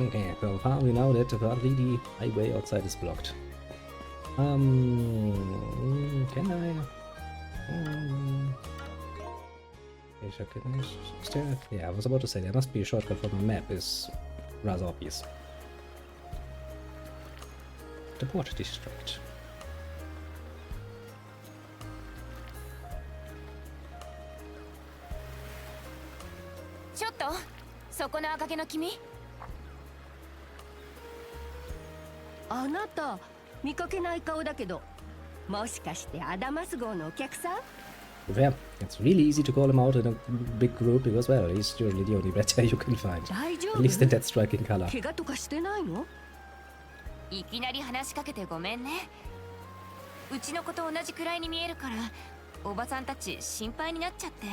Okay, so far we know that apparently the highway outside is blocked. Can I? Yeah, I was about to say there must be a shortcut for the map. Is rather obvious. The port district. ちょっとそこの赤毛の君。あなた見かけない顔だけど、もしかしてアダマス号のお客さん？ Yeah, it's really easy to call him out in a big group because, well, he's usually the only red hair you can find. 大丈 At least in 夫？ that striking color. 怪我とかしてないの？いきなり話しかけてごめんね。うちの子と同じくらいに見えるから、おばさんたち心配になっちゃって。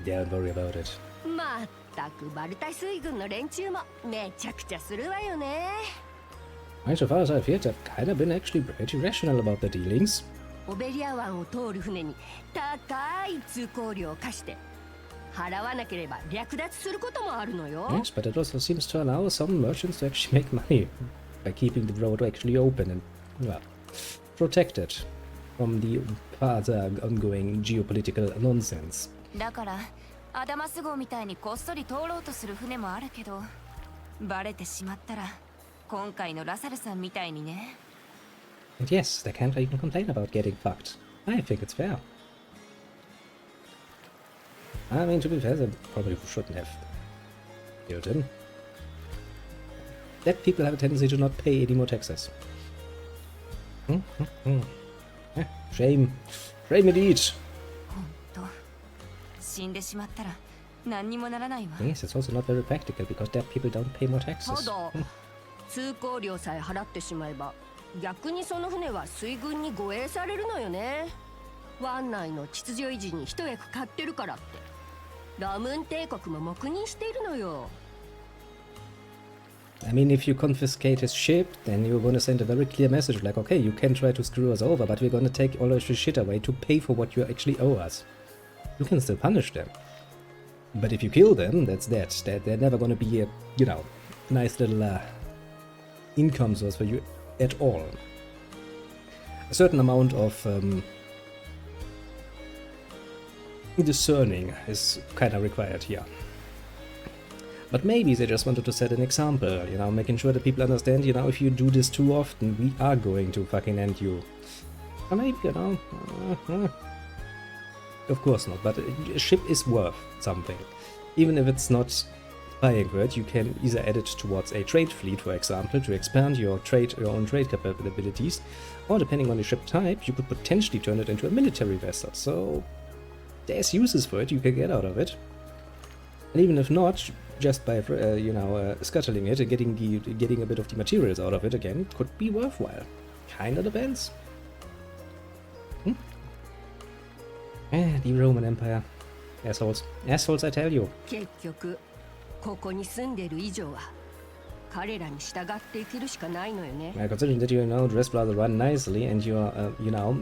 Don't worry about it. まったくバルタ水軍の連中もめちゃくちゃするわよね。 Right, so far as I've heard, they've kind of been actually pretty rational about their dealings. オベリア湾を通る船に高い通行料を課して払わなければ略奪することもあるのよ。 Yes, but it also seems to allow some merchants to actually make money by keeping the road actually open and, well, protected from the further ongoing geopolitical nonsense. だからアダマス号みたいにこっそり通ろうとする船もあるけど、バレてしまったら今回のラサルさんみたいにね。 And yes, they can't even complain about getting fucked. I think it's fair. I mean, to be fair, they probably shouldn't have killed him. That people have a tendency to not pay any more taxes. Shame. Shame indeed. ほんと死んでしまったら何にもならないわ。 Yes, it's also not very practical because dead people don't pay more た taxes. だ通行料さえ払ってしまえば逆にその船は水軍に護衛されるのよね。湾内の秩序維持に一役買ってるからってラムン帝国も黙認しているのよ。 I mean, if you confiscate his ship, then you're gonna send a very clear message like, okay, you can try to screw us over, but we're gonna take all of your shit away to pay for what you actually owe us. You can still punish them. But if you kill them, that's that. They're never gonna be a, you know, nice little income source for you at all. A certain amount of discerning is kind of required here. But maybe they just wanted to set an example, you know, making sure that people understand, you know, if you do this too often, we are going to fucking end you. Or maybe, you know, of course not, but a ship is worth something. Even if it's not buying good, you can either add it towards a trade fleet, for example, to expand your own trade capabilities, or depending on the ship type, you could potentially turn it into a military vessel. So there's uses for it you can get out of it. And even if not, just by scuttling it and getting a bit of the materials out of it again could be worthwhile. Kinda depends. The Roman Empire. Assholes. Assholes, I tell you. 結局ここに住んでる以上は彼らに従っていけるしかないのよね。 Considering that you know dress rather run nicely and you're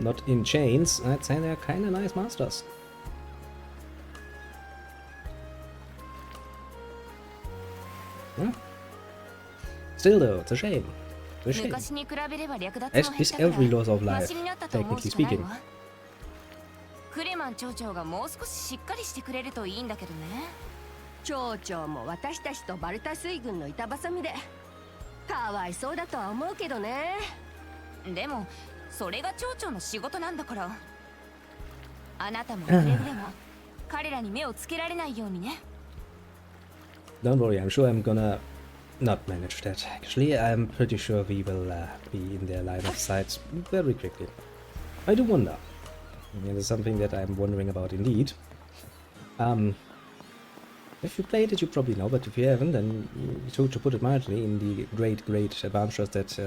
not in chains, I'd say they're kinda nice masters. Yeah. Still though, it's a shame. It's a shame. 昔に比べれば略奪 As も減っ is たから every loss of マ life, シになったと思う technically しかない speaking. わ。クレマン町長がもう少ししっかりしてくれるといいんだけどね。町長も私たちとバルタ水軍の板挟みでかわいそうだとは思うけどね。でもそれが町長の仕事なんだから。あなたもくれぐれも彼らに目をつけられないようにね。 Don't worry, I'm sure I'm gonna not manage that. Actually, I'm pretty sure we will be in their line of sight very quickly. I do wonder. It is something that I'm wondering about indeed. If you played it, you probably know, but if you haven't, then to put it mildly, in the great adventures that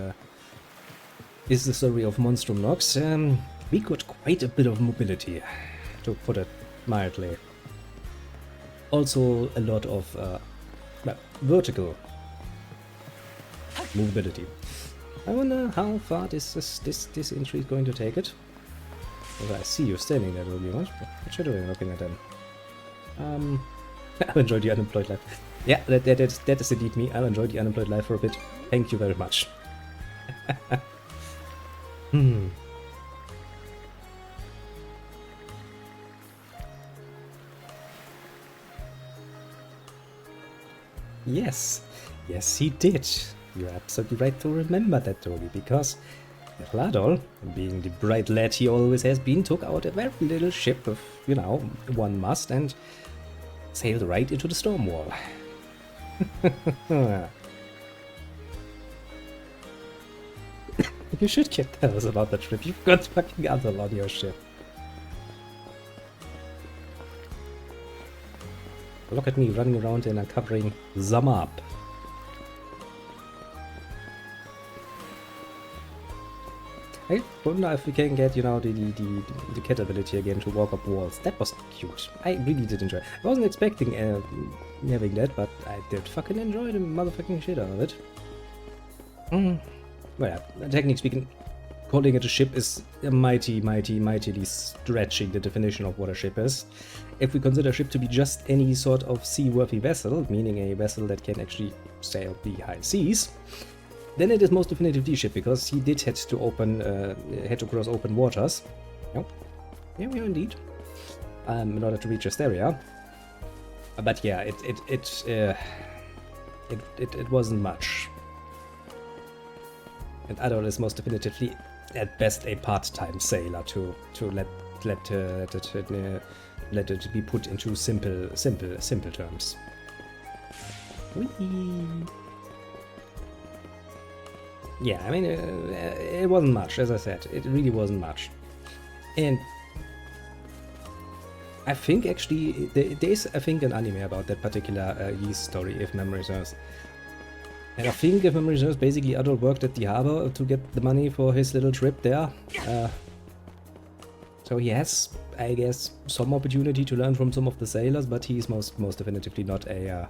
is the story of Monstrum Nox, we got quite a bit of mobility, to put it mildly. Also, a lot of vertical mobility. I wonder how far this entry is going to take it. Well, I see you standing there, Ruby. What you doing looking at them? I've enjoyed your unemployed life. Yeah, that is indeed me. I'll enjoy the unemployed life for a bit. Thank you very much. Yes, yes he did. You're absolutely right to remember that, Toby, because Vladol, being the bright lad he always has been, took out a very little ship of, you know, one mast and sailed right into the storm wall. You should tell us about that trip. You've got fucking Adol on your ship. Look at me running around and uncovering the map. I wonder if we can get, you know, the cat ability again to walk up walls. That was cute. I really did enjoy it. I wasn't expecting having that, but I did fucking enjoy the motherfucking shit out of it. Well, yeah, technically speaking, calling it a ship is mightily stretching the definition of what a ship is. If we consider a ship to be just any sort of seaworthy vessel, meaning a vessel that can actually sail the high seas, then it is most definitively a ship, because he did had to cross open waters. Yep. Yeah, indeed. In order to reach Asteria. But yeah, it wasn't much. And Adol is most definitively, at best, a part-time sailor to let it be put into simple terms. Whee! Yeah, I mean, it wasn't much, as I said. It really wasn't much. And I think, actually, there's, I think, an anime about that particular Yeast story, if memory serves. And I think, if memory serves, basically Adol worked at the harbor to get the money for his little trip there. So he has, I guess, some opportunity to learn from some of the sailors, but he's most definitively not a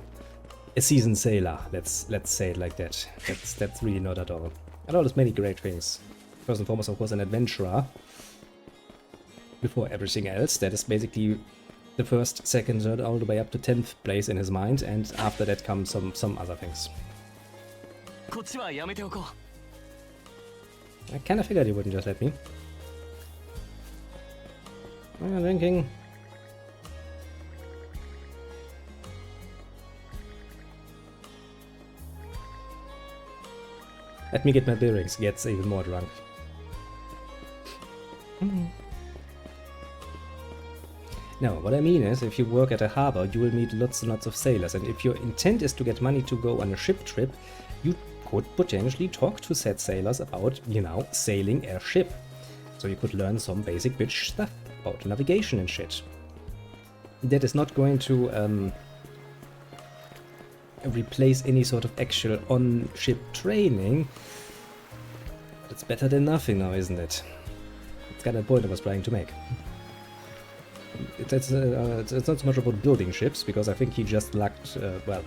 seasoned sailor. Let's say it like that. That's really not at all. Adol does many great things. First and foremost, of course, an adventurer. Before everything else, that is basically the first, second, third, all the way up to 10th place in his mind, and after that come some other things. I kinda figured he wouldn't just let me. I'm drinking. Let me get my bearings, gets even more drunk. No, what I mean is, if you work at a harbor, you will meet lots and lots of sailors, and if your intent is to get money to go on a ship trip, you could potentially talk to said sailors about, you know, sailing a ship. So you could learn some basic bitch stuff about navigation and shit. That is not going to replace any sort of actual on-ship training. But it's better than nothing now, isn't it? It's kind of the point I was trying to make. It's not so much about building ships, because I think he just lacked, well,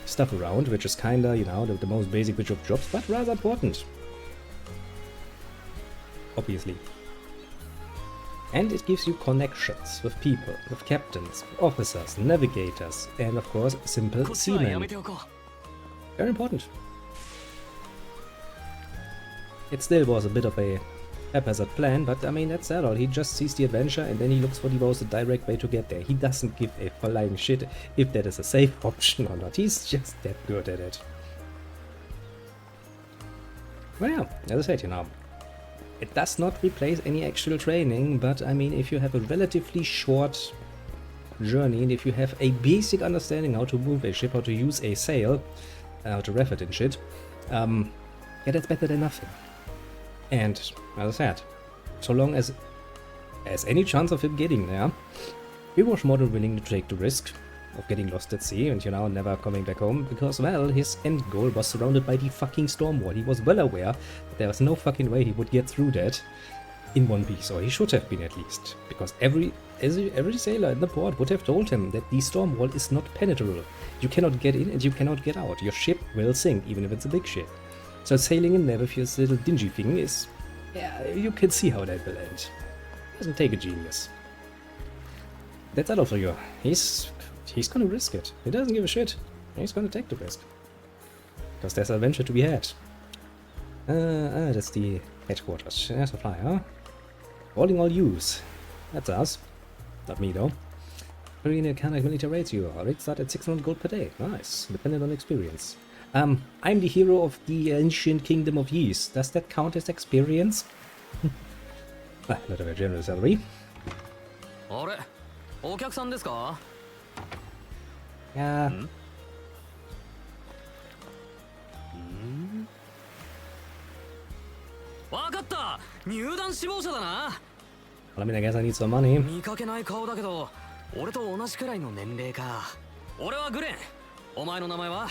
stuff around, which is kinda, you know, the most basic bitch of jobs, but rather important. Obviously. And it gives you connections with people, with captains, officers, navigators, and of course, simple seamen. Very important. It still was a bit of a haphazard plan, but I mean, that's all. He just sees the adventure and then he looks for the most direct way to get there. He doesn't give a flying shit if that is a safe option or not. He's just that good at it. Well, yeah, as I said, you know, it does not replace any actual training, but I mean, if you have a relatively short journey and if you have a basic understanding how to move a ship, how to use a sail, how to ref it and shit, yeah, that's better than nothing. And, as I said, so long as there's any chance of him getting there, he was more than willing to take the risk of getting lost at sea and, you know, never coming back home, because, well, his end goal was surrounded by the fucking storm wall. He was well aware that there was no fucking way he would get through that in one piece, or he should have been at least, because every sailor in the port would have told him that the storm wall is not penetrable. You cannot get in and you cannot get out. Your ship will sink, even if it's a big ship. So sailing in there with your little dingy thing is, yeah, you can see how that will end. Doesn't take a genius. That's Adol for you. He's He's gonna risk it. He doesn't give a shit. He's gonna take the risk. Because there's adventure to be had. That's the headquarters. There's a flyer. Calling all use. That's us. Not me though. Marine Mechanic Military Rates you are. Rates start at 600 gold per day. Nice. Dependent on experience. I'm the hero of the ancient kingdom of Ys. Does that count as experience? Not a very generous salary. Yeah. Well, I mean, I guess I need some money. 見かけない顔だけど、俺と同じくらいの年齢か。俺はグレン。お前の名前は？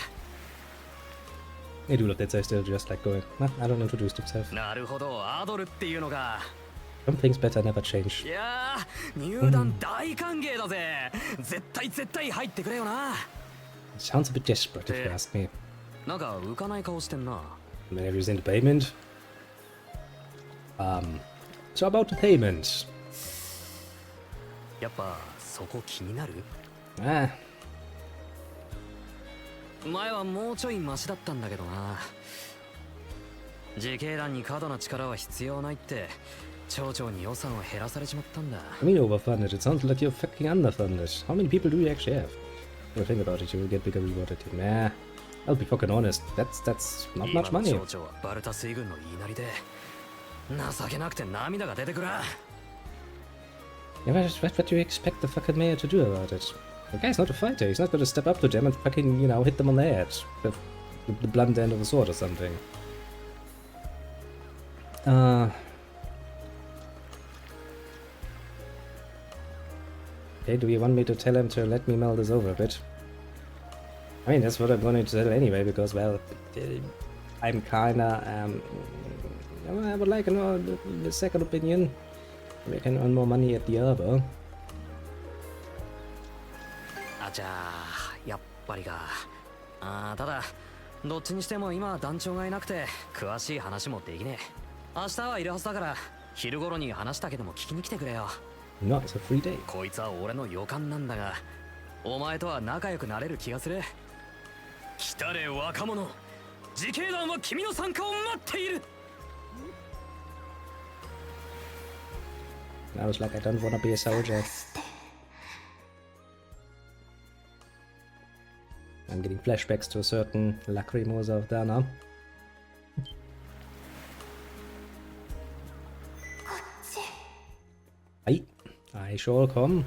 They do look that they're still just like going. Nah, I don't introduce themselves. なるほど、アドルっていうのか。 Some things better never change. いやー、入団大歓迎だぜ。絶対入ってくれよな。Sounds a bit desperate if you ask me. なんか浮かない顔してんな。I mean, have you seen the payment? So about the payment. やっぱそこ気になる？ Ah, 前はもうちょいマシだったんだけどな。自警団に過度な力は必要ないって町長に予算を減らされちまったんだ。 I mean overfunded. It sounds like you're fucking underfunded. How many people do you actually have? When you think about it, you will get bigger rewarded. Nah, I'll be fucking honest. That's not much money. 町長はバルタ水軍の言いなりで情けなくて涙が出てくる。 Yeah, what do you expect the fucking mayor to do about it? The guy's not a fighter. He's not gonna step up to them and fucking, you know, hit them on the head with the blunt end of a sword or something. Okay, do you want me to tell him to let me mull this over a bit? I mean, that's what I'm going to tell anyway, because, well, I'm kinda, I would like a second opinion. We can earn more money at the Arbor. あ、じゃあやっぱりか。ただどっちにしても今は団長がいなくて詳しい話もできねえ。明日はいるはずだから昼頃に話だけでも聞きに来てくれよ。 No, it's a free day. こいつは俺の予感なんだが、お前とは仲良くなれる気がする。来たれ若者、自警団は君の参加を待っている。 I was like, I don't wanna be a soldier. I'm getting flashbacks to a certain Lacrimosa of Dana. I shall come.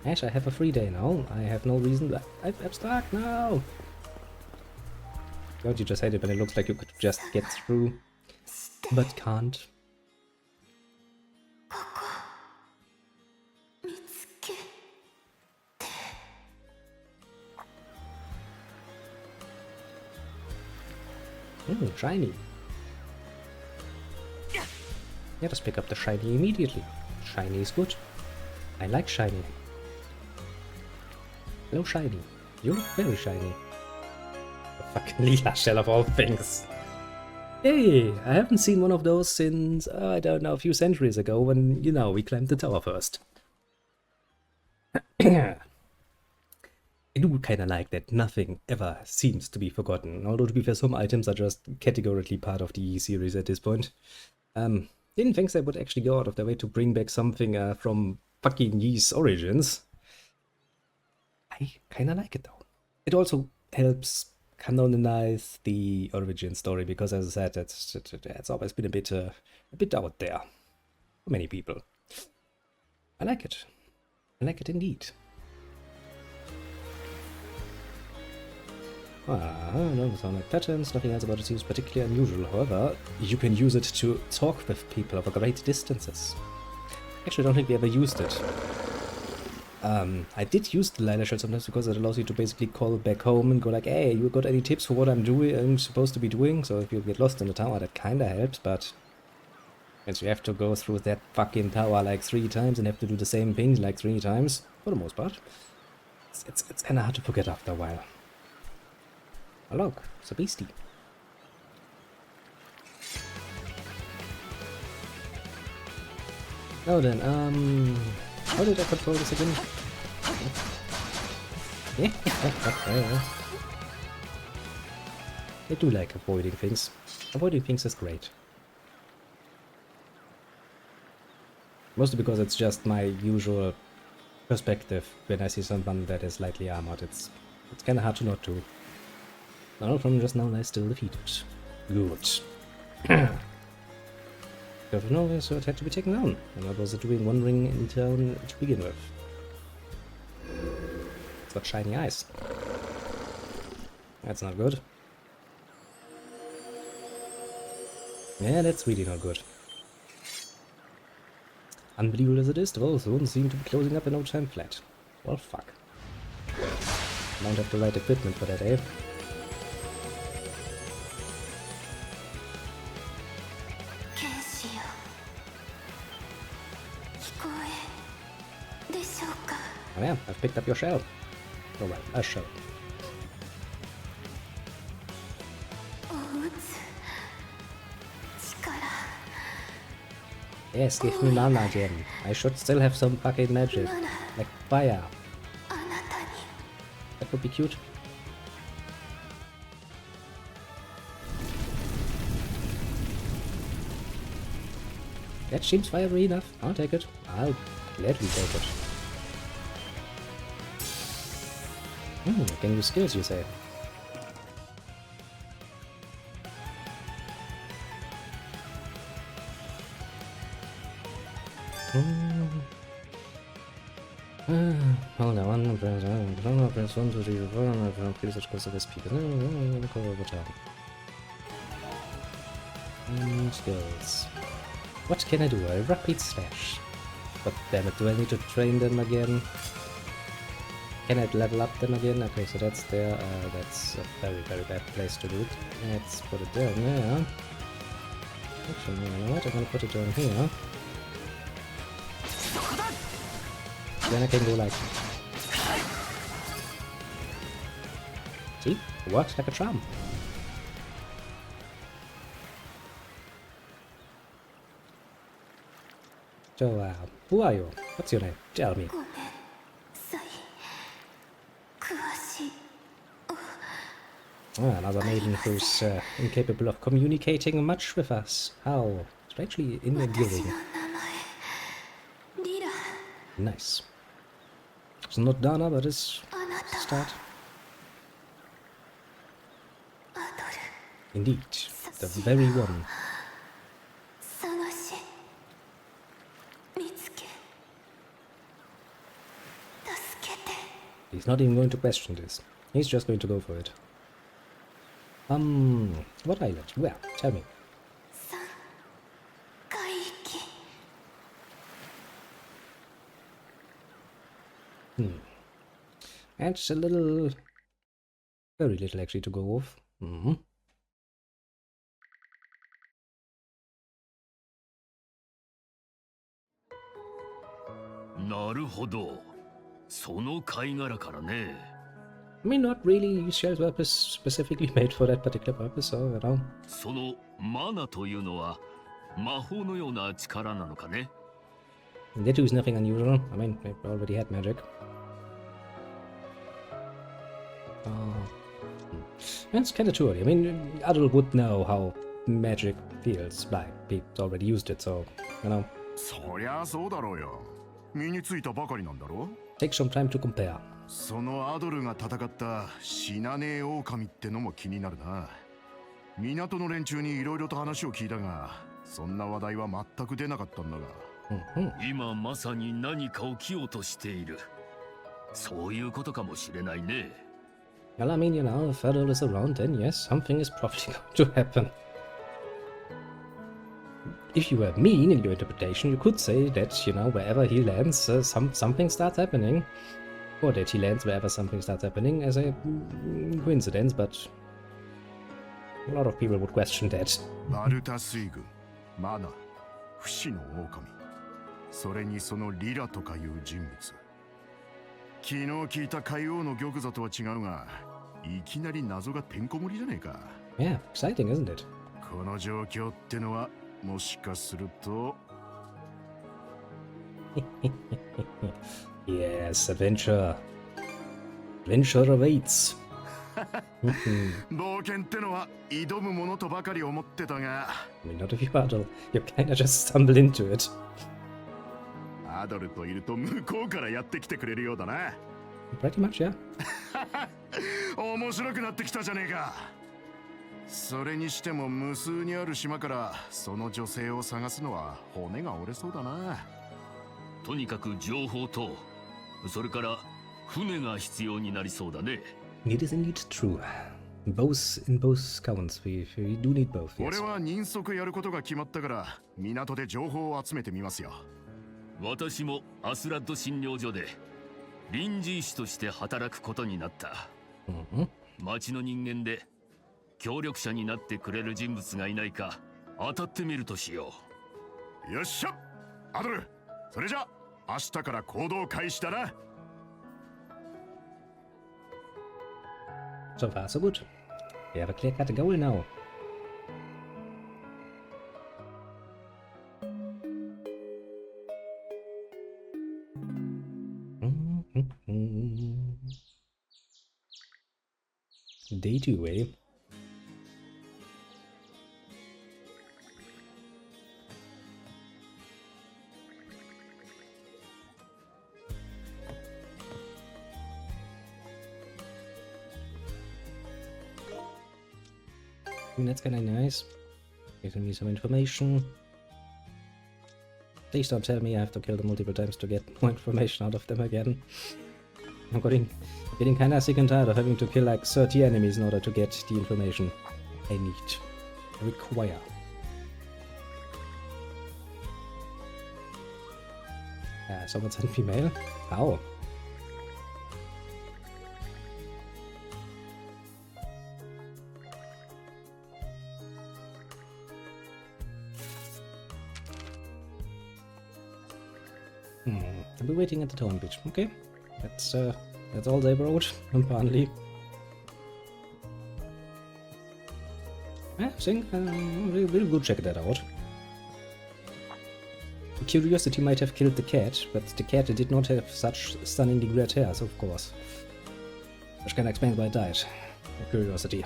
Ash, I have a free day now. I have no reason. I'm stuck now. Don't you just hate it when it looks like you could just get through, but can't? Shiny. Yeah, just pick up the shiny immediately. Shiny is good. I like shiny. Hello, shiny. You look very shiny. The fucking Lila shell of all things. Hey, I haven't seen one of those since, I don't know, a few centuries ago when, you know, we climbed the tower first. I do kinda like that nothing ever seems to be forgotten, although to be fair, some items are just categorically part of the series at this point. Didn't think they would actually go out of their way to bring back something from fucking Ys Origins. I kinda like it though. It also helps canonize the origin story because, as I said, it's always been a bit out there for many people. I like it. I like it indeed. No sound like patterns, nothing else about it seems particularly unusual. However, you can use it to talk with people over great distances. Actually, I don't think we ever used it. I did use the Lila shell sometimes because it allows you to basically call back home and go like, hey, you got any tips for what I'm supposed to be doing? So if you get lost in the tower, that kinda helps, but since you have to go through that fucking tower like 3 times and have to do the same things like 3 times, for the most part, it's kinda hard to forget after a while. Oh look, it's a beastie. Now then, How did I control this again? Yeah. I do like avoiding things. Avoiding things is great. Mostly because it's just my usual perspective when I see someone that is lightly armored. It's kind of hard to not do. Donald from just now lies still defeated. Good. Because no, so it had to be taken down. And what was it doing wandering in town to begin with? It's got shiny eyes. That's not good. Yeah, that's really not good. Unbelievable as it is, the walls don't seem to be closing up in no time flat. Well, fuck. Don't have the right equipment for that, eh? Oh yeah, I've picked up your shell. Oh well, a shell. Yes, give me mana gem. I should still have some fucking magic. Like fire. That would be cute. That seems fiery enough. I'll take it. I'll gladly take it. I can use skills, you say? Hold on, press 1 to the please course of this people. Skills. What can I do? A rapid slash. But damn it, do I need to train them again? Can I level up them again? Okay, so that's there. That's a very, very bad place to do it. Let's put it down there. Actually, you know what? I'm gonna put it down here. Then I can go like... See? It works like a charm. So, who are you? What's your name? Tell me. Another maiden who's incapable of communicating much with us. How strangely endearing. Nice. It's not Dana, but it's start. Indeed, the very one. He's not even going to question this. He's just going to go for it. What island? Well, tell me. That's a little... very little actually to go off. I mean, not really. These shells were specifically made for that particular purpose, so, you know. They do nothing unusual. I mean, they already had magic. That's kind of too early. I mean, Adol would know how magic feels like. He's already used it, so, you know. Take some time to compare. そのアドルが戦った死なねえ狼ってのも気になるな。港の連中にいろいろと話を聞いたが、そんな話題は全く出なかったんだが。今まさに何か起きようとしている。そういうことかもしれないね。Well, I mean, you know, if Adol is around, then yes, something is probably going to happen. If you were mean in your interpretation, you could say that, you know, wherever he lands, something starts happening. Or that he lands wherever something starts happening as a coincidence, but a lot of people would question that. バルタ水軍、マナ、不死の狼、それにそのリラとかいう人物。昨日聞いた海王の玉座とは違うが、いきなり謎がてんこ盛りじゃねえか。Yeah, exciting, isn't it? この状況ってのはもしかすると。Yes, adventure. Adventure awaits. 冒険ってのは挑むものとばかり思ってたが、 I mean, not if you battle. You kinda just stumble into it. アドルといると向こうからやってきてくれるようだな。 Pretty much, yeah. 面白くなってきたじゃねえか。それにしても無数にある島からその女性を探すのは骨が折れそうだな。とにかく情報とそれから船が必要になりそうだね。 It is indeed true. In both counts, we do need both. 俺 Yes. は人足やることが決まったから港で情報を集めてみますよ。私もアスラッド診療所で臨時医師として働くことになった。 Mhm. 町の人間で協力者になってくれる人物がいないか当たってみるとしよう。よっしゃアドル、それじゃ明日から行動開始だな。 So far, so good. We have a clear-cut goal now. Day 2, eh? That's kinda nice. Giving me some information. Please don't tell me I have to kill them multiple times to get more information out of them again. I'm getting kinda sick and tired of having to kill like 30 enemies in order to get the information I need. I require. Someone sent me mail? How? I'll be waiting at the town beach. Okay, that's all they wrote, apparently. I think we'll go check that out. Curiosity might have killed the cat, but the cat did not have such stunningly red hairs, of course. Which can explain why it died. Curiosity.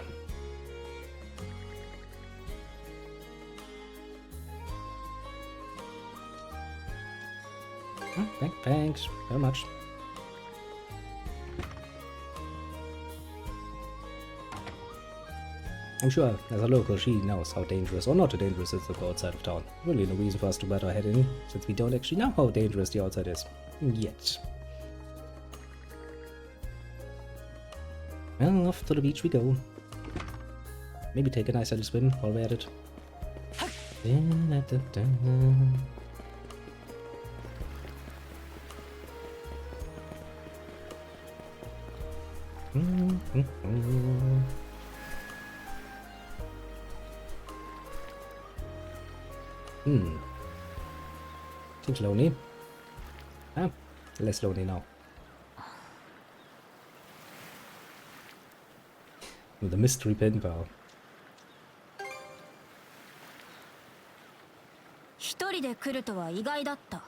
Thanks very much. I'm sure, as a local, she knows how dangerous or not too dangerous it is to go outside of town. Really no reason for us to butt our head in, since we don't actually know how dangerous the outside is. Yet. Well, off to the beach we go. Maybe take a nice little swim while we're at it. Seems lonely. Ah, less lonely now. The mystery pen pal. 一人で来るとは意外だった。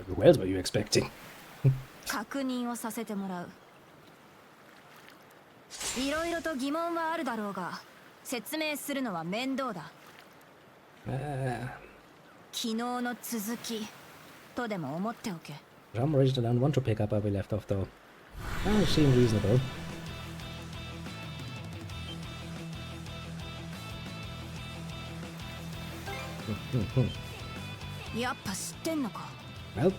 Who else were you expecting? 確認をさせてもらう。いろいろと疑問はあるだろうが、説明するのは面倒だ。昨日の続きとでも思っておけ。 Some original don't want to pick up where we left off though. Oh, seem reasonable. やっぱ知ってんのか。 Well,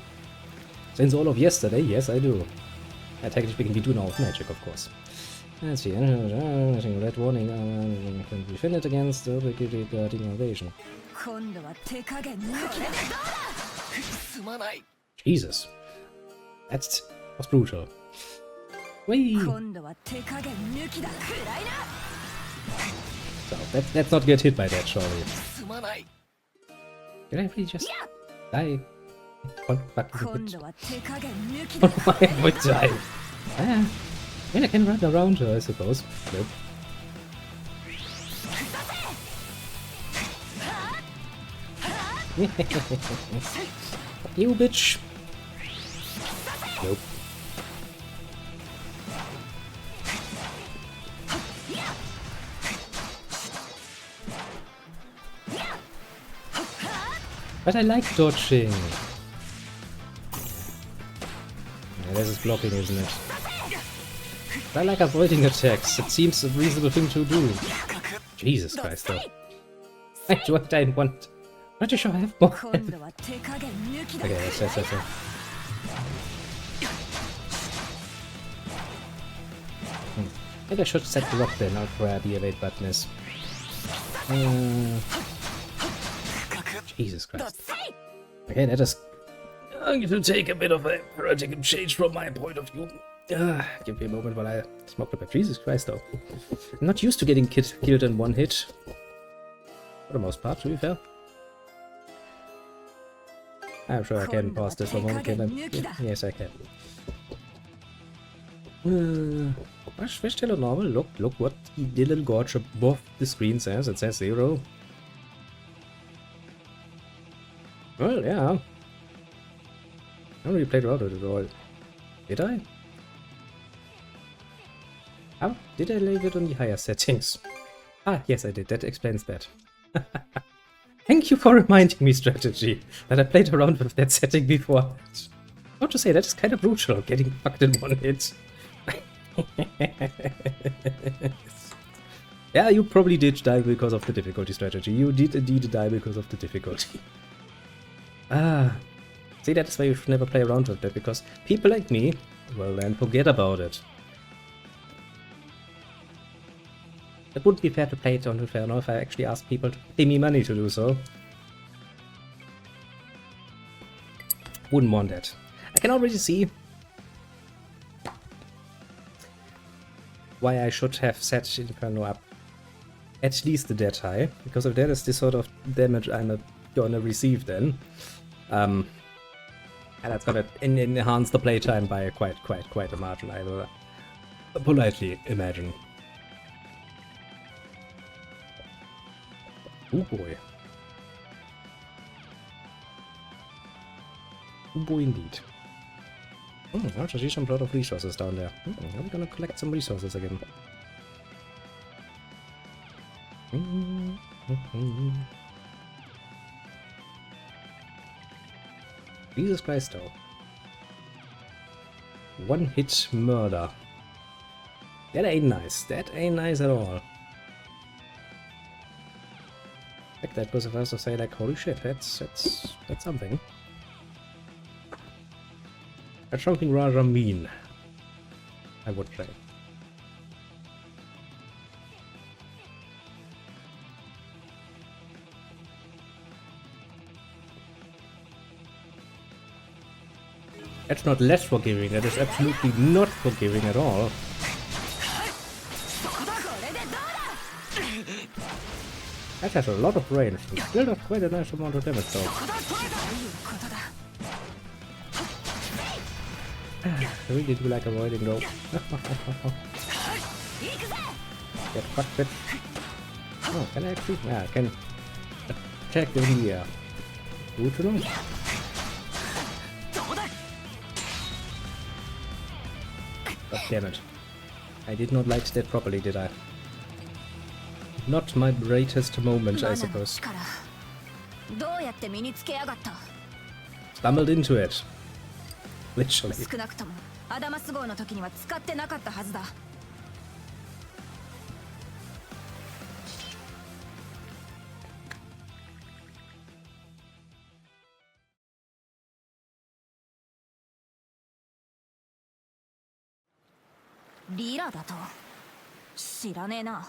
since all of yesterday, yes, I do. Technically speaking, we do know of magic, of course. Let's see. Red warning. Defended against the regarding invasion. 今度は手加減抜きだ。すまない。 Jesus. That was brutal. Whee! 今度は手加減抜きだ。暗いな。 So, let's not get hit by that, surely. すまない。 Can I please just die? One fucking 今 hit. 度は手加減抜きだ。 Why would die? Ah, well, I can run around her, I suppose. Nope. You bitch. Nope. But I like dodging. Yeah, this is blocking, isn't it? I like avoiding attacks. It seems a reasonable thing to do. Jesus Christ, though. I don't want... Pretty sure I have more. Okay, yes. Maybe I should set the rock there, not where the evade button is. Jesus Christ. Okay, that is going to take a bit of a radical change from my point of view. Give me a moment while I smoke the back. Jesus Christ, though. I'm not used to getting killed in one hit. For the most part, to be fair. I'm sure I can pause this for a moment, can I? Yes, I can. We're still a normal. Look what the little gorge above the screen says. It says 0. Well, yeah. I haven't really played around with it at all. Did I? How did I leave it on the higher settings? Ah, yes I did. That explains that. Thank you for reminding me, strategy, that I played around with that setting before. Not to say, that is kind of brutal, getting fucked in one hit. Yeah, you probably did die because of the difficulty, strategy. You did indeed die because of the difficulty. See, that's why you should never play around with that, because people like me, well then, forget about it. It wouldn't be fair to play it on Inferno if I actually asked people to pay me money to do so. Wouldn't want that. I can already see why I should have set Inferno up at least that high, because if that is the sort of damage I'm gonna receive then, and that's gonna enhance the playtime by quite a margin, I will politely imagine. Oh boy. Oh boy indeed. I see some lot of resources down there. I'm gonna collect some resources again. Jesus Christ, though. One hit murder. That ain't nice. That ain't nice at all. Like that was the first to say, like, holy shit, that's something. That's something rather mean, I would say. That's not less forgiving, that is absolutely not forgiving at all. That has a lot of range, and still does quite a nice amount of damage though. I really do like avoiding though. Get fucked, bitch. Oh, can I actually? Yeah, I can attack in the air. Good to know. God damn it. I did not light that properly, did I? Not my greatest moment, I suppose. Stumbled into it. Literally. Lira だと知らねえな。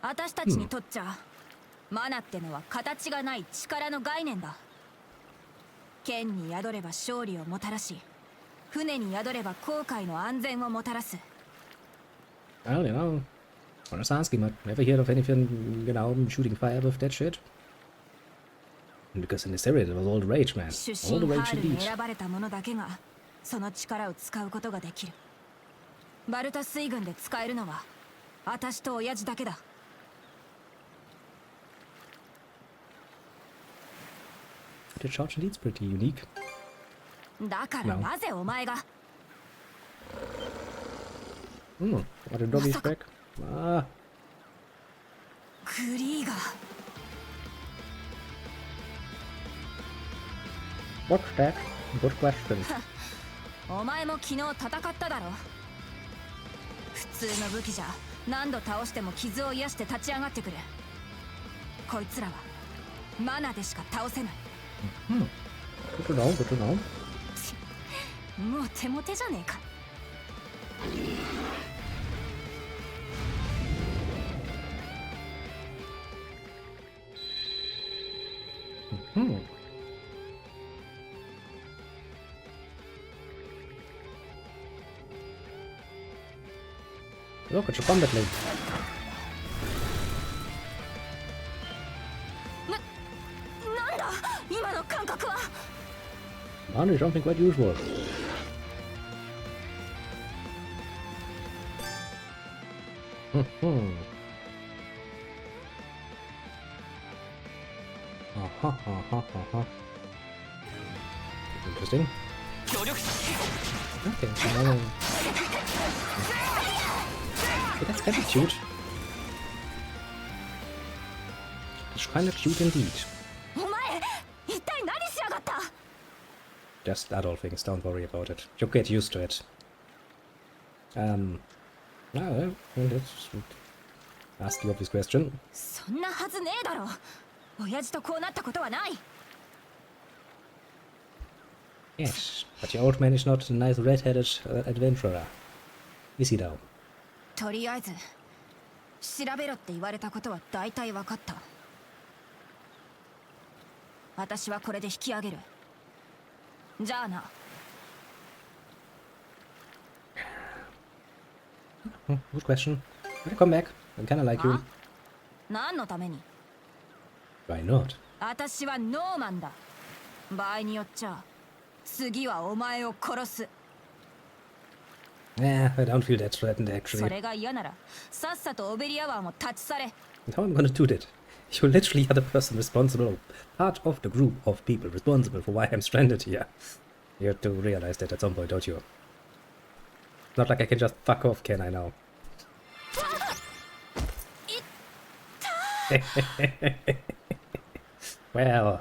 私たちにとっちゃ、マナってのは形がない力の概念だ。剣に宿れば勝利をもたらし、船に宿れば航海の安全をもたらす。Well, you know, I was asking, I've never heard of anything, you know, shooting fire with that shit. Because in this area there was all the rage, man. All the rage indeed. 選ばれた者だけがその力を使うことができる。バルタ水軍で使えるのは私と親父だけだ。The charge indeed's pretty unique. だからなぜお前が Hmm, what a doggy spec. Ah, クリーガー what's that? Good question. お前も昨日戦っただろ。普通の武器じゃ何度倒しても傷を癒して立ち上がってくる。こいつらはマナでしか倒せない。 Good to know, good to know. もう手も手じゃねえか。 Hmm. Look, it's a combat link. なんだ今の感覚は。 Finally, something quite usual. Hmm. Interesting. 協力 Okay, so now but that's kind of cute. It's kind of cute indeed. お前一体何しやがった。 Just adult things, don't worry about it. You'll get used to it. Well, let's ask the obvious question. そんなはずねえだろ。親父とこうなったことはない。 Yes, but your old man is not a nice red-headed adventurer. Is he now? とりあえず調べろって言われたことは大体分かった。私はこれで引き上げる。じゃあな。 Good question. Come back. I kinda like you. 何のために。 Why not? 私はノーマンだ。場合によっちゃ次はお前を殺す。 I don't feel that threatened そ actually. れが嫌ならさっさとオベリア湾を立ち去れ。 How am I gonna do that? You literally are the person responsible, part of the group of people responsible for why I'm stranded here. You have to realize that at some point, don't you? Not like I can just fuck off, can I now? Well,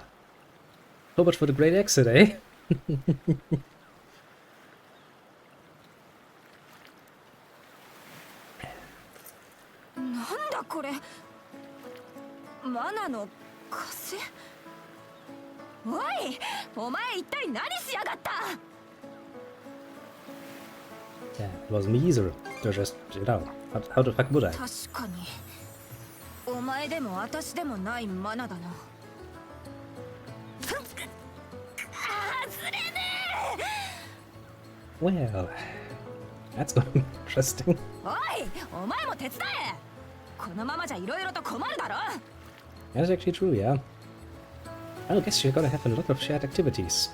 so much for the great exit, eh? なんだこれ。マナの枷。おい、お前一体何しやがった。 Yeah, it wasn't me either. They're just, you know, how the fuck would I? 確かにお前でも私でもないマナだな。外れねえ。 Well, that's gonna be interesting. おい、お前も手伝え。このままじゃいろいろと困るだろ。 That's actually true, yeah. I guess you're gonna have a lot of shared activities.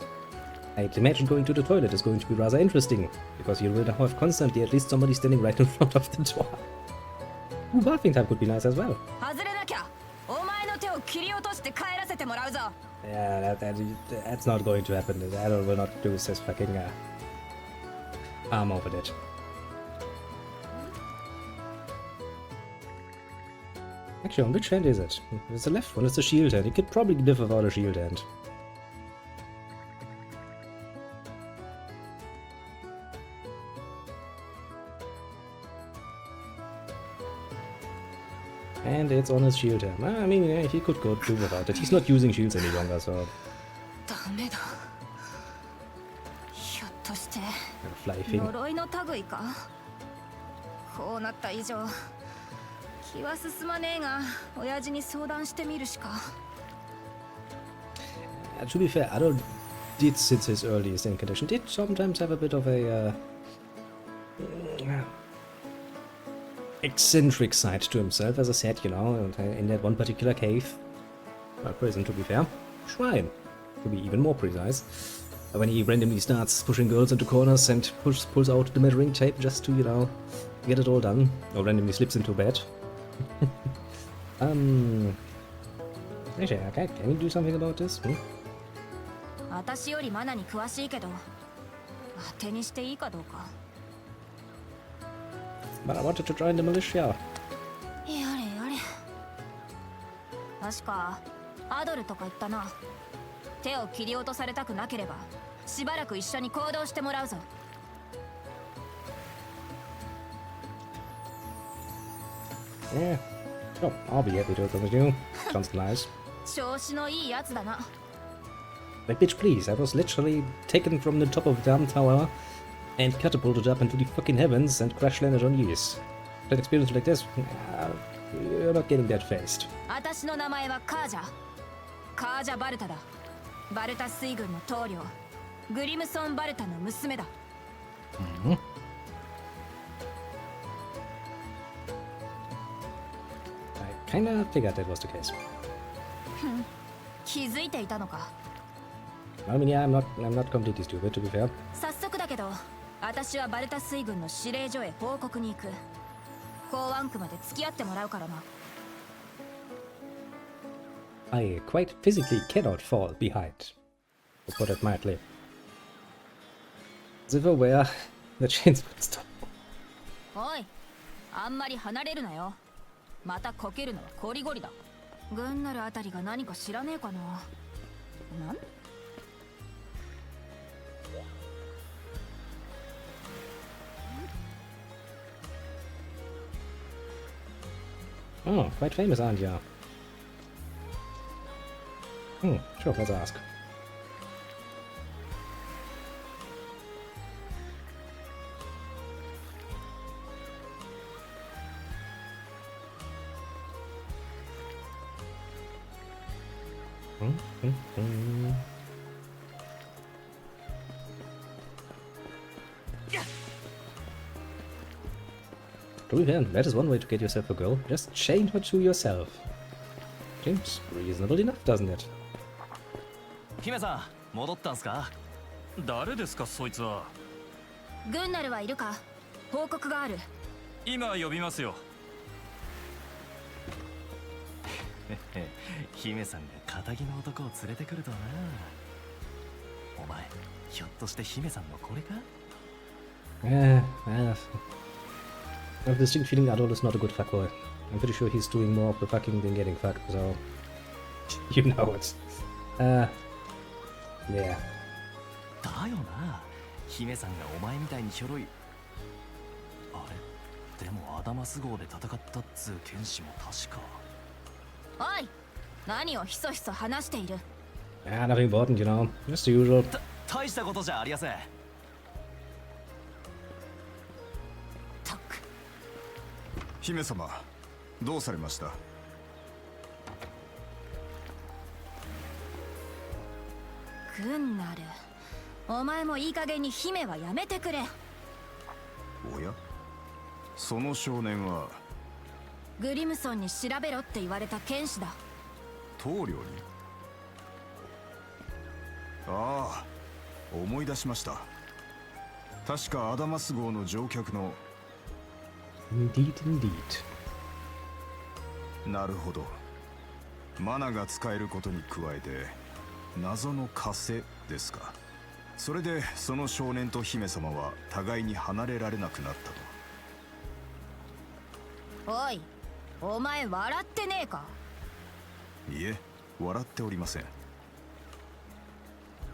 I'd imagine going to the toilet is going to be rather interesting, because you will have constantly at least somebody standing right in front of the door. Ooh, bathing time could be nice as well. 外れなきゃお前の手を切り落として帰らせてもらうぞ。 Yeah, that's not going to happen. The adult will not do this fucking arm over it. Actually, on which hand is it? It's the left one, it's the shield hand. You could probably live without a shield hand. And it's on his shield hand. I mean, yeah, he could go do without it. He's not using shields any longer, so... ダメだ。ひょっとして Fly thing. 呪いの類か。こうなった以上気は進まねえが親父に相談してみるしか。 To be fair, Adol did, since his earliest incarnation, did sometimes have a bit of a eccentric side to himself, as I said, you know, in that one particular cave. Well, prison, to be fair. Shrine, to be even more precise. When he randomly starts pushing girls into corners and pulls out the measuring tape just to, you know, get it all done. Or randomly slips into bed. Actually, okay, can we do something about this? 私よりマナに詳しいけど当てにしていいかどうか。 But I wanted to join the militia. やれやれ。確かアドルとか言ったな。手を切り落とされたくなければしばらく一緒に行動してもらうぞ。 Yeah. Sure, I'll be happy to do it with you. Sounds nice. 調子のいいやつだな。 Like, bitch, please. I was literally taken from the top of the damn tower and catapulted up into the fucking heavens and crash landed on Ys. That experience like this, you're not getting that faced. 私の名前はカージャ。カージャ・バルタだ。バルタ水軍の棟梁グリムソン・バルタの娘だ。 I kinda figured that was the case. 気づいていたのか。 I mean, yeah, I'm not completely stupid, to be fair. 早速だけど私はバルタ水軍の司令所へ報告に行く。港湾区まで付き合ってもらうからな。 I quite physically cannot fall behind. To put it mildly. As if aware the chains would stop. おい、あんまり離れるなよ。またこけるのはコリゴリだ。グンナルあたりが何か知らねえかな。なん Oh, quite famous, aren't you? Sure, let's ask. To be fair, that is one way to get yourself a girl. Just chain her to yourself. Seems reasonable enough, doesn't it? 姫さん戻ったんすか？誰ですかそいつは？グンナルはいるか？報告がある。今呼びますよ。姫さんが仇の男を連れてくるとはな。お前ひょっとして姫さんのこれか？ Yeah, I have a distinct feeling Adol is not a good fuckboy. I'm pretty sure he's doing more of the fucking than getting fucked, so... You know it. Yeah. だよな。姫さんがお前みたいにひょろい。あれでもアダマス号で戦ったっつう剣士も確か。おい、何をひそひそ話している。 Yeah, nothing important, you know. Just the usual. 大したことじゃありやせん。たく。姫様、どうされました？グンナル、お前もいい加減に姫はやめてくれ。おや、その少年はグリムソンに調べろって言われた剣士だ。棟梁に？ああ、思い出しました。確かアダマス号の乗客の。 Indeed, indeed. なるほど。マナが使えることに加えて謎の枷ですか。それでその少年と姫様は互いに離れられなくなったと。おい、お前笑ってねえか？いえ、笑っておりません。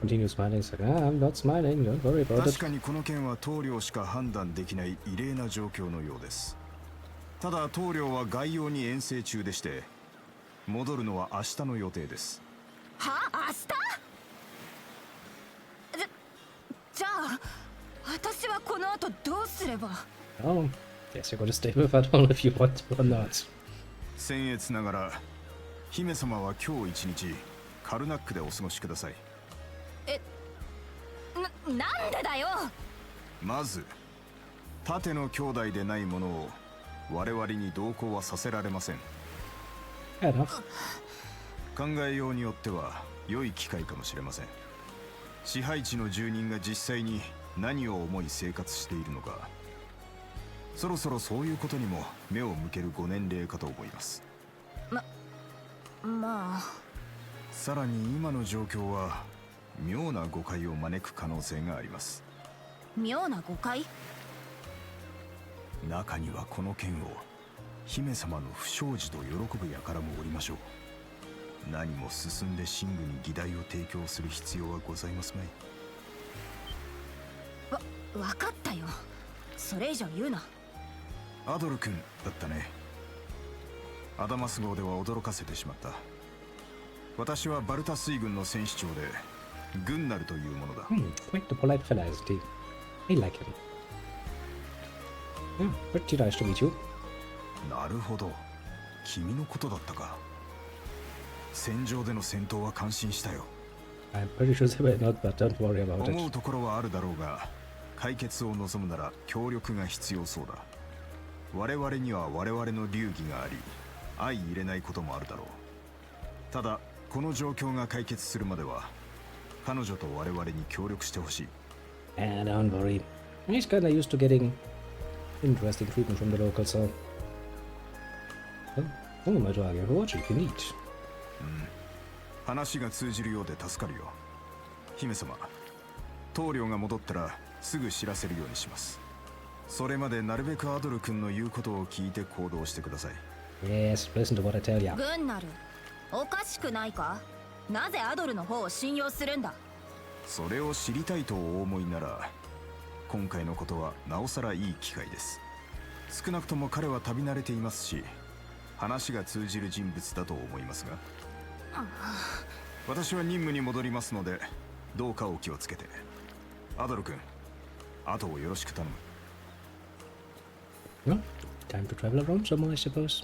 Continue smiling, it's like, I'm not smiling, don't worry about 確 it. かにこの件は棟梁しか判断できない異例な状況のようです。ただ棟梁は外洋に遠征中でして、戻るのは明日の予定です。は？明日？じゃあ私はこの後どうすれば？ Oh, guess you're gonna stay with Adol if you want to or not. 僭越ながら、姫様は今日一日カルナックでお過ごしください。なんでだよ。まず、盾の兄弟でないものを我々に同行はさせられません。 Fair enough. 考えようによっては良い機会かもしれません。支配地の住人が実際に何を思い生活しているのか、そろそろそういうことにも目を向けるご年齢かと思います。まあさらに今の状況は妙な誤解を招く可能性があります。妙な誤解？中にはこの剣を姫様の不祥事と喜ぶ輩もおりましょう。何も進んで寝具に議題を提供する必要はございますまい。わかったよ。それ以上言うな。アドル君だったね。アダマス号では驚かせてしまった。私はバルタ水軍の戦士長でグンナルというものだ。Quite the polite fella, isn't he? I like him. Yeah, pretty nice to meet you. なるほど、君のことだったか。戦場での戦闘は感心したよ。I'm pretty sure they were not, but don't worry about 思 it. うところはあるだろうが、解決を望むなら協力が必要そうだ。我々には我々の流儀があり、相入れないこともあるだろう。ただこの状況が解決するまでは彼女と我々に協力してほしい。Don't worry. He's kinda used to getting interesting treatment from the locals, so... Oh, my dog, what you can eat. 話が通じるようで助かるよ。姫様、棟梁が戻ったらすぐ知らせるようにします。それまでなるべくアドル君の言うことを聞いて行動してください。Yes, listen to what I tell ya. グンナル、おかしくないか？なぜアドルの方を信用するんだ？それを知りたいとお思いなら、今回のことはなおさらいい機会です。少なくとも彼は旅慣れていますし、話が通じる人物だと思いますが。私は任務に戻りますので、どうかお気をつけて。アドル君、後をよろしく頼む。Well, time to travel around somewhere, I suppose.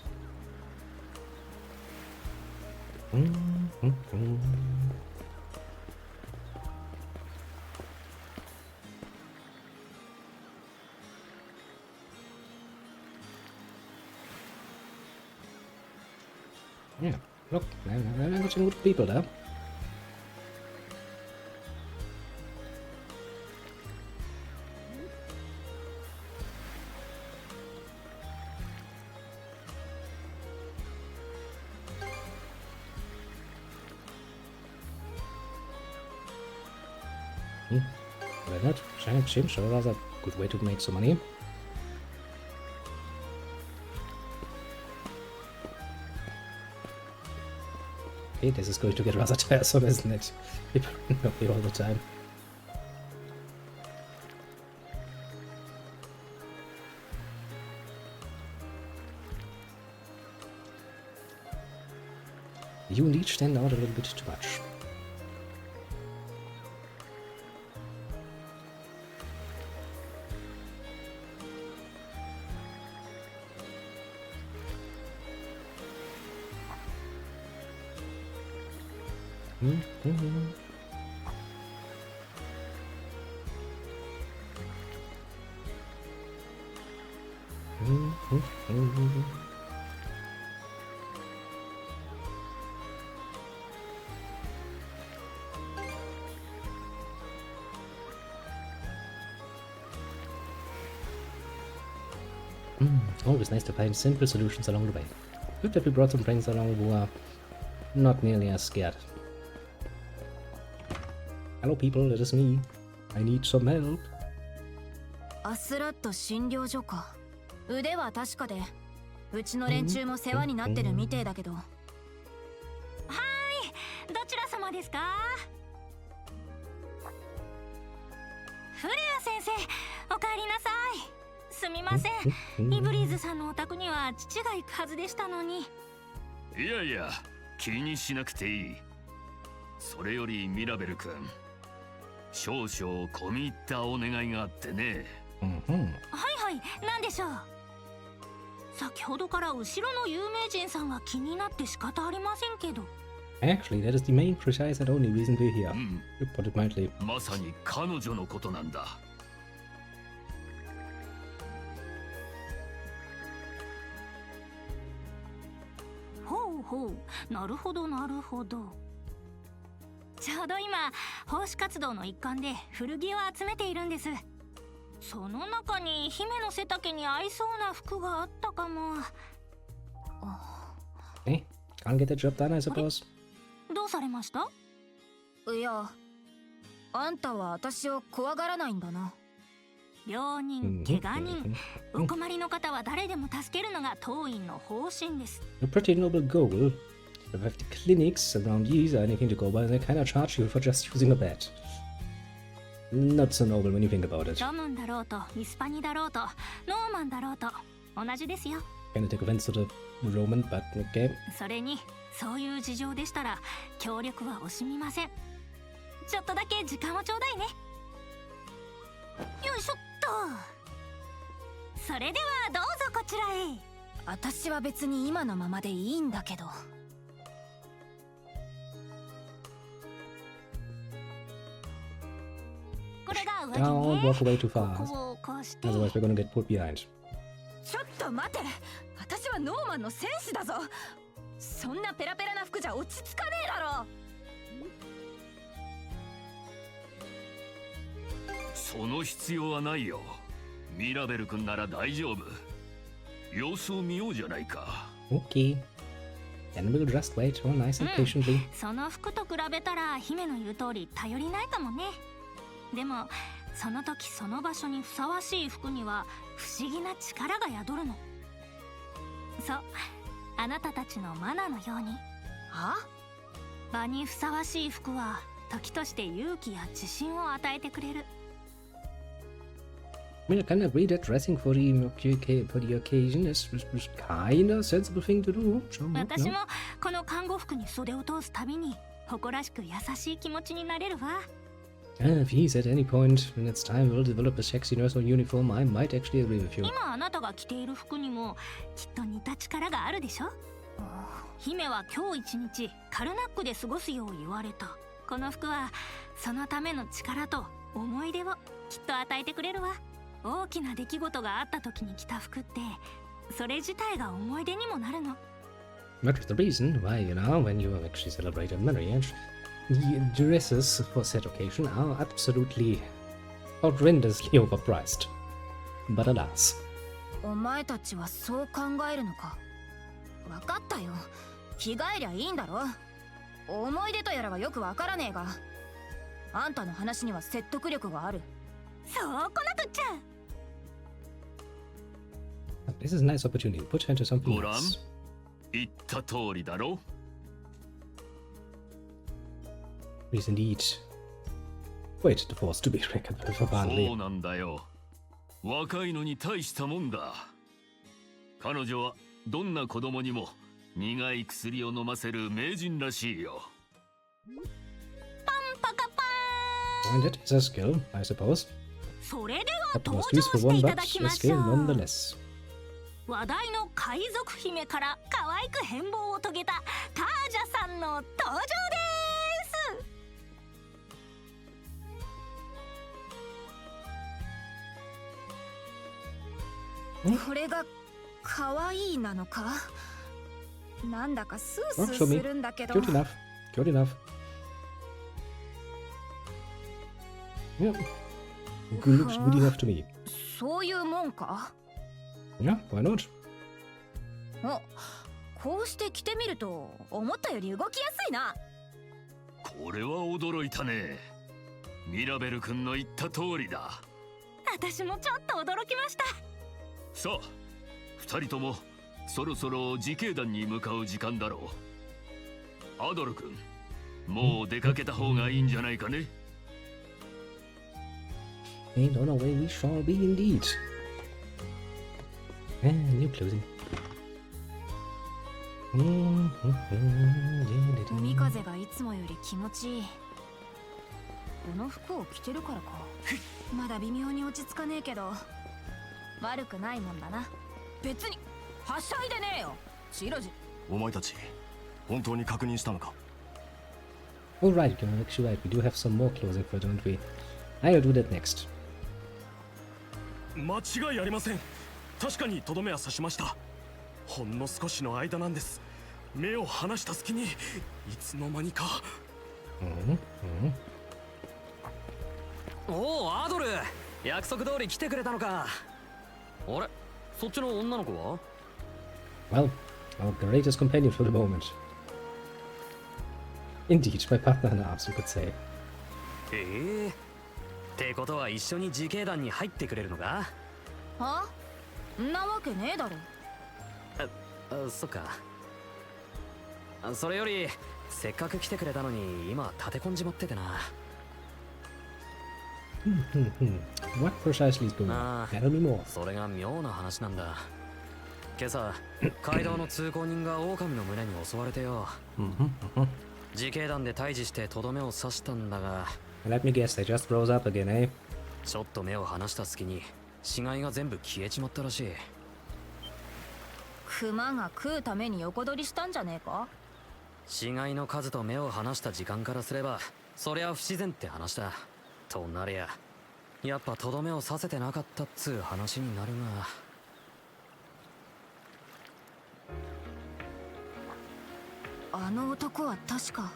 Yeah, look, I'm watching good people there. Why not? Seems a rather good way to make some money. Okay, this is going to get rather tiresome, isn't it? People know me all the time. You each stand out a little bit too much. Always nice to find simple solutions along the way. Good that we brought some friends along who are not nearly as scared. Hello people, it is me. I need some help. アスラット診療所か。腕は確かで、うちの連中も世話になってるみてえだけど。はい、どちら様ですか？フレア先生、お帰りなさい。すみません。イブリーズさんのお宅には父が行くはずでしたのに。いやいや、気にしなくていい。それよりミラベル君、少々込み入ったお願いがあってね。はいはい、なんでしょう。先ほどから後ろの有名人さんが気になって仕方ありませんけど。Actually, that is the main, precise and only reason we're here. You put it mildly. まさに彼女のことなんだ。ほうほう、なるほどなるほど。ちょうど今奉仕活動の一環で古着を集めているんです。その中に姫の背丈に合いそうな服があったかも。Hey, can't get the job done, I suppose. どうされました？いや、あんたは私を怖がらないんだな。病人、怪我人、お困りの方は誰でも助けるのが当院の方針です。 A pretty noble goal. If the clinics around you are anything to go by, they cannot charge you for just using a bed. Not so noble when you think about it. ロムンだろうと、イスパニだろうと、ノーマンだろうと、同じですよ。Kind of take offense to the Roman, but okay. それに、そういう事情でしたら、協力は惜しみません。ちょっとだけ時間をちょうだいね。よいしょっと。それではどうぞこちらへ。私は別に今のままでいいんだけど。これが上着 Don't ね。 walk away too こ fast. こをこうして。 Otherwise, we're gonna get put behind. ちょっと待て、私はノーマンの戦士だぞ。そんなペラペラな服じゃ落ち着かねえだろ。その必要はないよ。ミラベル君なら大丈夫。様子を見ようじゃないか。 Okay. Then we'll just wait all nice and patiently. その服と比べたら姫の言う通り頼りないかもね。でもその時その場所にふさわしい服には不思議な力が宿るの。そう、あなたたちのマナのように。は？場にふさわしい服は時として勇気や自信を与えてくれる。I mean, I can agree that dressing for the occasion is kind of a sensible thing to do. So, 私もこの看護服に袖を通すたびに誇らしく優しい気持ちになれるわ。If he's at any point when it's time we'll develop a sexy nurse on uniform, I might actually agree with you. 今あなたが着ている服にもきっと似た力があるでしょ。姫は今日一日カルナックで過ごすよう言われた。この服はそのための力と思い出をきっと与えてくれるわ。大きな出来事があった時に着た服ってそれ自体が思い出にもなるの。 Which is the reason why, when you actually celebrate a marriage, the dresses for said occasion are absolutely horrendously overpriced. But alas. お前たちはそう考えるのか。わかったよ。着替えりゃいいんだろ。思い出とやらはよくわからねえが、あんたの話には説得力がある。そうこなとっちゃん。This is a nice opportunity. Put her into something ご覧、 else. 言った通りだろ。 Please indeed. Wait, the force to be reckoned with for そう Barnley. なんだよ。若いのに大したもんだ。彼女はどんな子供にも苦い薬を飲ませる名人らしいよ。パンパカパ And it is a skill, I suppose. ーン。それでは Not the 登 most 場 useful して one, いた but だき a まし skill ょう。 nonetheless. 話題の海賊姫から可愛く変貌を遂げたカージャさんの登場です。これが可愛いなのか。なんだかスース Oh, ー show す me. るんだけど。 Good enough. Good enough. Yeah. Good looks good enough to me. そういうもんか。 Yeah, why not? お、こうして着てみると思ったより動きやすいな。これは驚いたね。ミラベル君の言った通りだ。私もちょっと驚きました。さあ、二人ともそろそろ自警団に向かう時間だろう。アドル君、もう出かけた方がいいんじゃないかね。And on our way we shall be indeed. And you're closing. 海風がいつもより気持ちいい。この服を着てるからか。まだ微妙に落ち着かねえけど、悪くないもんだな。別にはしゃいでねえよ、チロジ。お前たち本当に確認したのか。 Alright, you're actually right. We do have some more closing for, don't we? I'll do that next. 間違いありません。確かにとどめは刺しました。ほんの少しの間なんです。目を離した隙にいつの間にか。おお、アドル、約束通り来てくれたのか。あれ、そっちの女の子は？ Well, our greatest companion for the moment. Indeed, my partner in arms, you could say. ってことは一緒に自警団に入ってくれるのか？は？んなわけねえだろ。そっか。それよりせっかく来てくれたのに今立て込んじまっててな。What precisely is going on? Tell me more. それが妙な話なんだ。今朝街道の通行人が狼の胸に襲われてよ。自警団で退治してとどめを刺したんだが、 Let me guess, they just rose up again, eh? ちょっと目を離した隙に死骸が全部消えちまったらしい。熊が食うために横取りしたんじゃねえか？死骸の数と目を離した時間からすればそりゃ不自然って話だ。となりゃやっぱとどめを刺せてなかったっつう話になるが。あの男は確か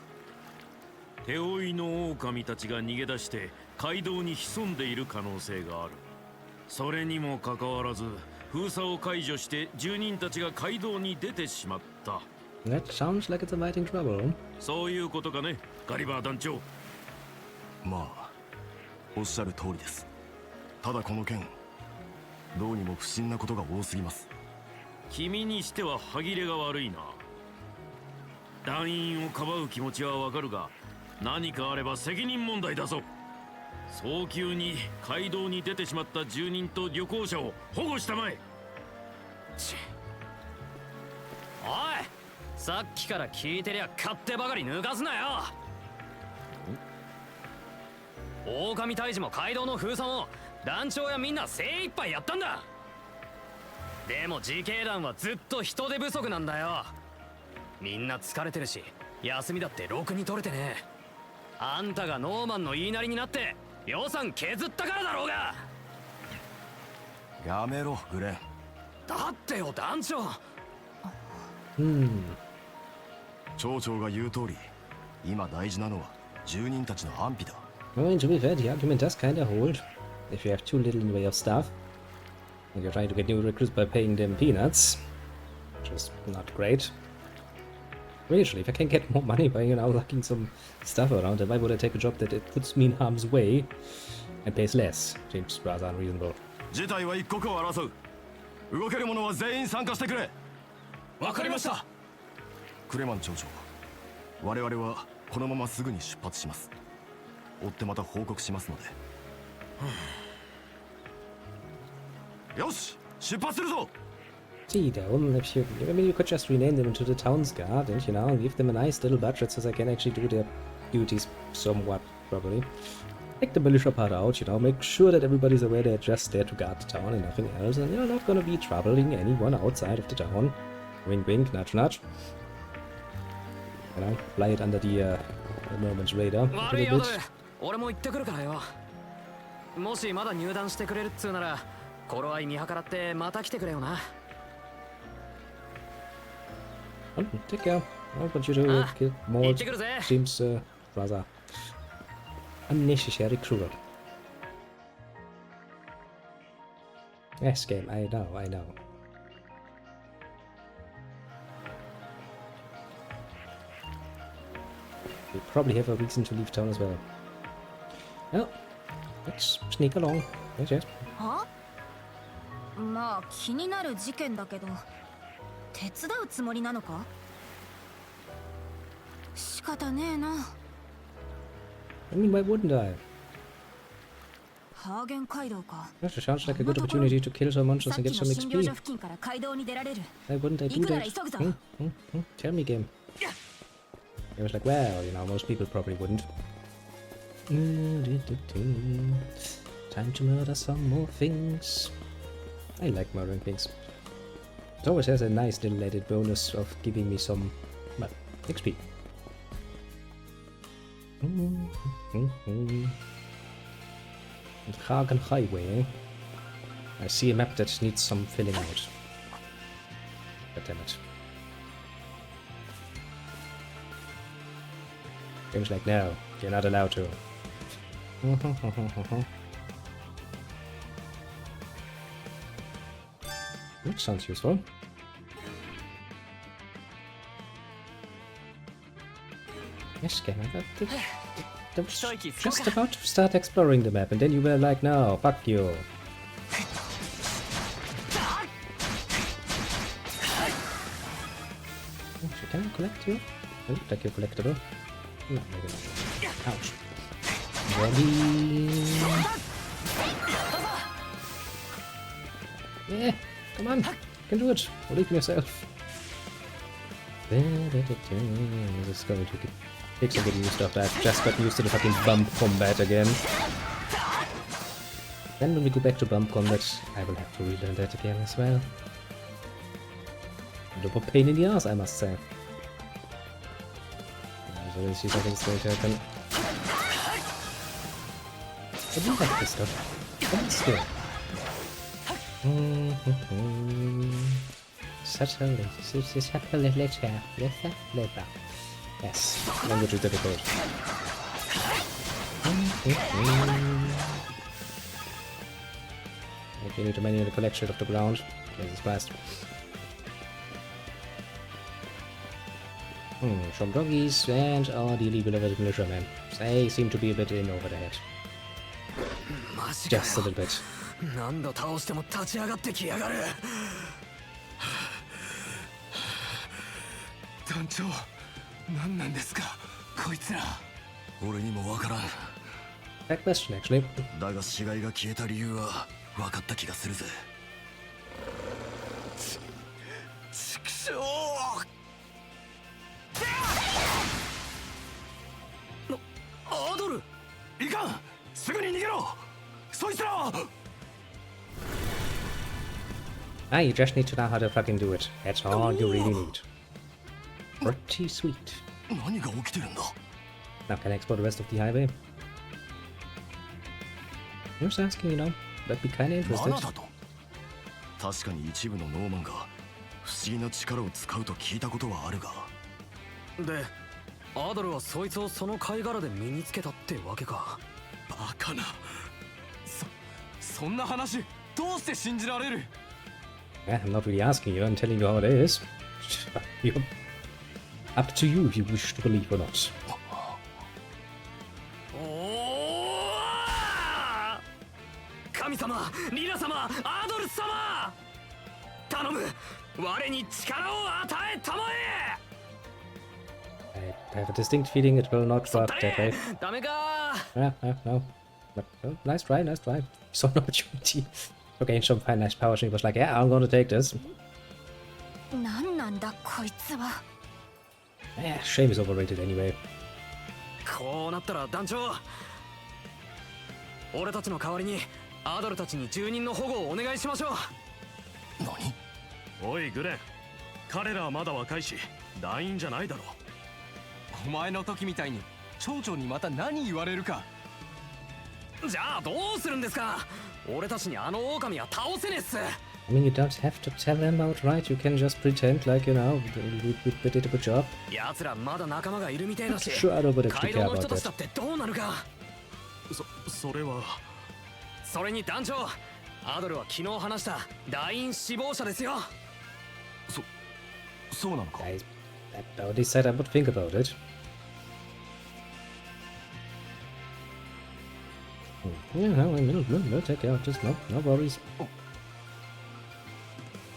手負いの狼たちが逃げ出して街道に潜んでいる可能性がある。それにもかかわらず封鎖を解除して住人たちが街道に出てしまった。 That sounds like it's inviting trouble. そういうことかね、ガリバー団長。まあおっしゃる通りです。ただこの件どうにも不審なことが多すぎます。君にしては歯切れが悪いな。団員をかばう気持ちはわかるが、何かあれば責任問題だぞ。早急に街道に出てしまった住人と旅行者を保護したまえ。おい、さっきから聞いてりゃ勝手ばかり抜かすなよ。狼退治も街道の封鎖も団長やみんな精一杯やったんだ。でも自警団はずっと人手不足なんだよ。みんな疲れてるし休みだってろくに取れてねえ。あんたがノーマンの言いなりになって予算削ったからだろうが。やめろグレン。だってよ団長。町長が言う通り今大事なのは住人たちの安否だ。 Well, to be fair, the argument does kinda hold. If you have too little in the way of staff, and you're trying to get new recruits by paying them peanuts, which is not great. Usually, if I can get more money by, lugging some stuff around, then why would I take a job that it puts me in harm's way and pays less? Seems rather unreasonable. 事態は一刻を争う。動ける者は全員参加してくれ。わかりました。クレマン町長、我々はこのまますぐに出発します。追ってまた報告しますので。よし、出発するぞ。See, if you could just rename them into the Town's Guard and, give them a nice little budget so they can actually do their duties somewhat properly. Take the militia part out, make sure that everybody's aware they're just there to guard the town and nothing else, and you're not gonna be troubling anyone outside of the town. Wink, wink, nudge, nudge. Fly it under the moment's radar a little bit. 俺も行ってくるからよ。もしまだ入団してくれるっつうなら頃合い見計らってまた来てくれよな。Take care. I want you to get more. Seems rather unnecessary cruel. Yes, game. I know. We probably have a reason to leave town as well. Well, let's sneak along. Yes. は？まあ気になる事件だけど、手伝うつもりなのか？仕方ねえな。I mean, why wouldn't I? ハーゲン街道か。That sounds like a good opportunity to kill some monsters さっ and き get の some 診療所 XP. 付近から街道に出られる。 Why wouldn't I 行 do くなら that? 急ぐぞ。Tell me, game. I was like, well, most people probably wouldn't. Time to murder some more things. I like murdering things. It always has a nice little added bonus of giving me some, well, XP. Hagen Highway. I see a map that needs some filling out. God damn it. Game's like, no, you're not allowed to. Which sounds useful. Yes, can I got I was just about to start exploring the map, and then you were like, no, fuck you. Oh, can I collect you? Oh, like you're collectible. No, maybe not. Ouch. Ready? Yeah, come on. You can do it. Believe in yourself. This is going to take some good new stuff. I've just got used to the fucking bump combat again. Then when we go back to bump combat, I will have to relearn that again as well. A bit of a pain in the ass, I must say. So let's see if I can still happen. I do like this stuff. But still. Yes, language is difficult. Okay, need to manually the collection of the ground. Jesus Christ. Some doggies and the illegal militiamen. They seem to be a bit in over the head. Just a little bit. 何度倒しても立ち上がってきやがる。団長、何なんですかこいつら。俺にもわからん。Back question, actually. だが死骸が消えた理由は分かった気がするぜ。ちくしょう。アドル、いかん。すぐに逃げろ。そいつら。Ah, you just need to know how to fucking do it. That's all you really need. Pretty sweet. 何が起きてるんだ。 Now can I explore the rest of the highway? I'm just asking, you know. That'd be kinda interested. マナだと。確かに一部のノーマンが不思議な力を使うと聞いたことはあるが。で、アドルはそいつをその貝殻で身につけたってわけか。バカな。そんな話どうして信じられる。 Yeah, I'm not really asking you, I'm telling you how it is. Up to you if you wish to believe or not. 神様、リラ様、アドル様、頼む、我に力を与えたまえ。 I have a distinct feeling it will not work that way. ダメか。 No. But, nice try, nice try. Saw an opportunity. Okay, some fine, nice power. She was like, yeah, I'm gonna take this. 何なんだこいつは。 Yeah, shame is overrated anyway. こうなったら団長、俺たちの代わりにアドルたちに住人の保護をお願いしましょう。何？おいグレン、彼らはまだ若いし団員じゃないだろう。お前の時みたいに町長にまた何言われるか。じゃあどうするんですか。俺たちにあの狼は倒せねえっす。I mean, you don't have to tell them outright. You can just pretend like, you know, we did a good job. 奴らまだ仲間がいるみたいだし、 Sure, nobody 街 actually 道 care の about 人たち that. だってどうなるか。それは。それに団長、アドルは昨日話した団員死亡者ですよ。そうなのか。I already said I would think about it. Yeah, no, take care. Just no worries.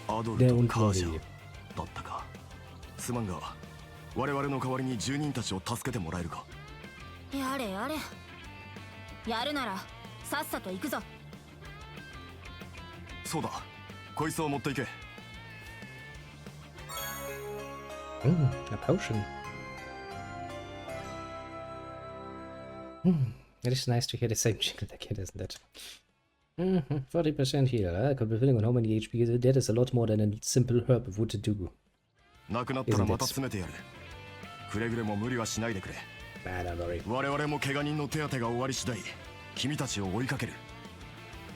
アドルとカージャだったか。すまんが、我々の代わりに住人たちを助けてもらえるか。やれやれ。やるならさっさと行くぞ。そうだ、こいつを持っていけ。A potion. It is nice to hear the same jingle again, isn't it? 40% heal. Could be filling on how many HP. That is a lot more than a simple herb would do. なくなったらまた詰めてやる。くれぐれも無理はしないでくれ。Don't worry. 我々も怪我人の手当てが終わり次第、君たちを追いかける。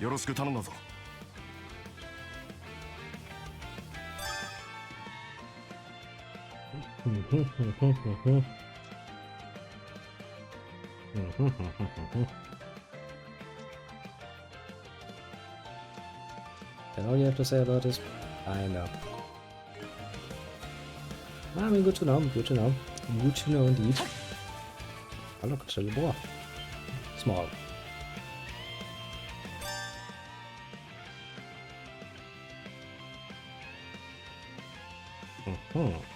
よろしく頼んだぞ。That's all you have to say about this? I know. I mean, good to know, good to know. Good to know indeed. Oh look, it's a dwarf. Small. Mm-hmm.